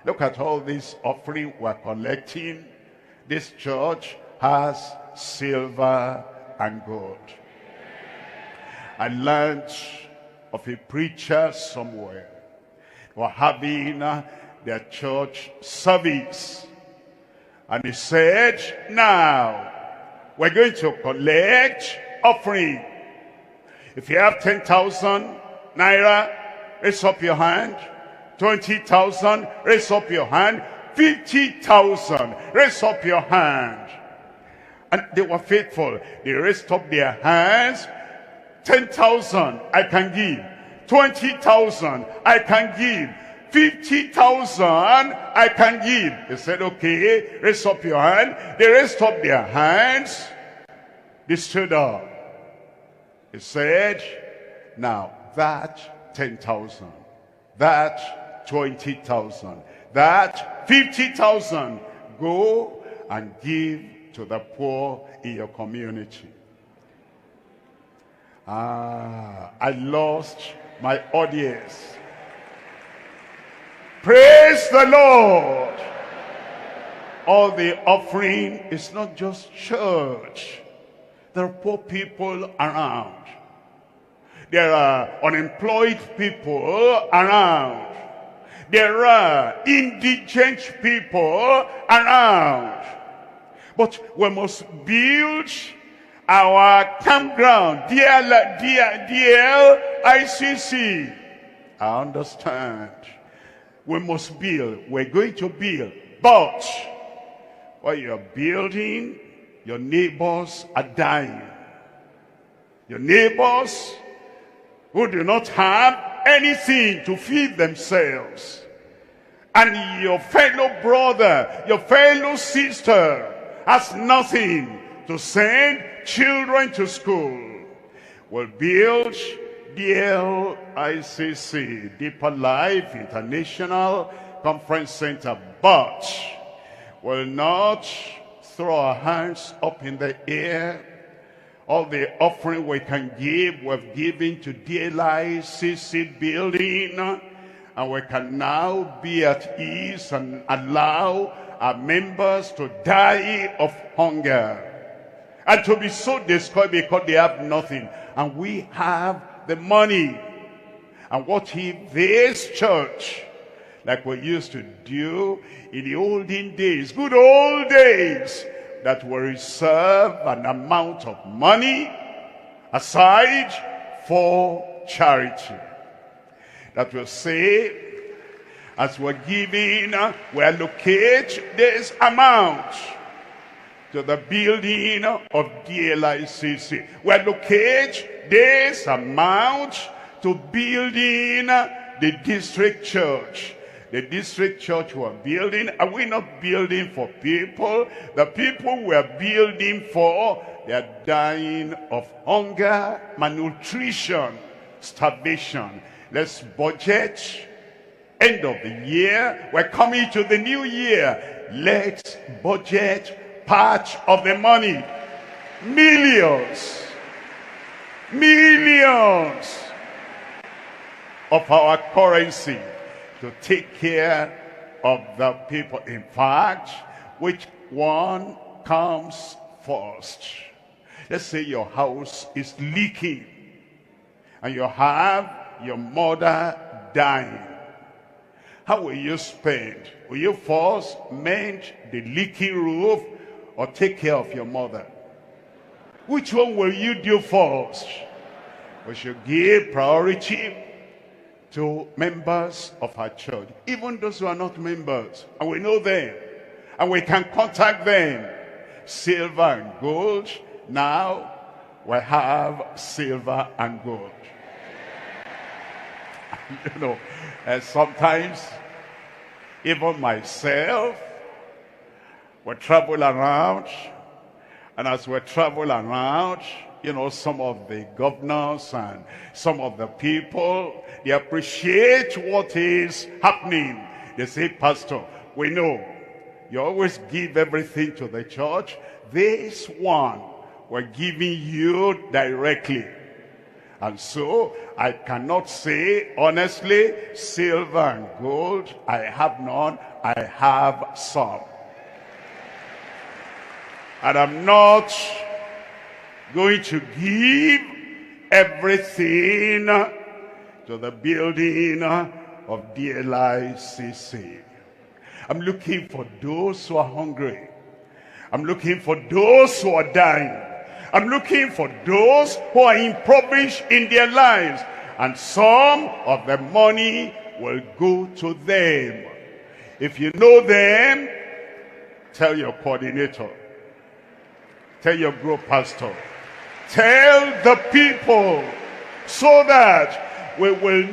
Look at all this offering we're collecting. This church has silver and gold. I learned of a preacher somewhere who were having their church service. And he said, now, we're going to collect offering. If you have 10,000 naira, raise up your hand. 20,000, raise up your hand. 50,000, raise up your hand. And they were faithful. They raised up their hands. 10,000, I can give. 20,000, I can give. 50,000, I can give. They said, okay, raise up your hand. They raised up their hands. They stood up. He said, now that 10,000, that 20,000, that 50,000, go and give to the poor in your community. I lost my audience. Praise the Lord. All the offering is not just church. There are poor people around. There are unemployed people around. There are indigent people around. But we must build our campground, DLICC. I understand. We must build. We're going to build. But while you're building, your neighbors are dying. Your neighbors who do not have anything to feed themselves. And your fellow brother, your fellow sister has nothing to send children to school. We'll build DLICC, Deeper Life International Conference Center, but will not throw our hands up in the air. All the offering we can give, we've given to DLICC building, and we can now be at ease and allow our members to die of hunger and to be so discouraged because they have nothing, and we have the money. And what if this church, like we used to do in the olden days, good old days, that will reserve an amount of money aside for charity, that will say, as we're giving, we allocate this amount to the building of DLICC. We allocate this amount to building the district church. The district church we're building, are we not building for people? The people we're building for, they're dying of hunger, malnutrition, starvation. Let's budget. End of the year, we're coming to the new year. Let's budget part of the money. Millions of our currency to take care of the people. In fact, which one comes first? Let's say your house is leaking and you have your mother dying. How will you spend? Will you first mend the leaking roof or take care of your mother? Which one will you do first? We should give priority to members of our church, even those who are not members, and we know them, and we can contact them. Silver and gold. Now we have silver and gold. You know, sometimes even myself, we travel around, and as we travel around, you know, some of the governors and some of the people, they appreciate what is happening. They say, Pastor, we know you always give everything to the church. This one, we're giving you directly. And so I cannot say honestly, silver and gold I have none, I have some. And I'm not going to give everything to the building of DLICC. I'm looking for those who are hungry. I'm looking for those who are dying. I'm looking for those who are impoverished in their lives. And some of the money will go to them. If you know them, tell your coordinator. Tell your group pastor. Tell the people so that we will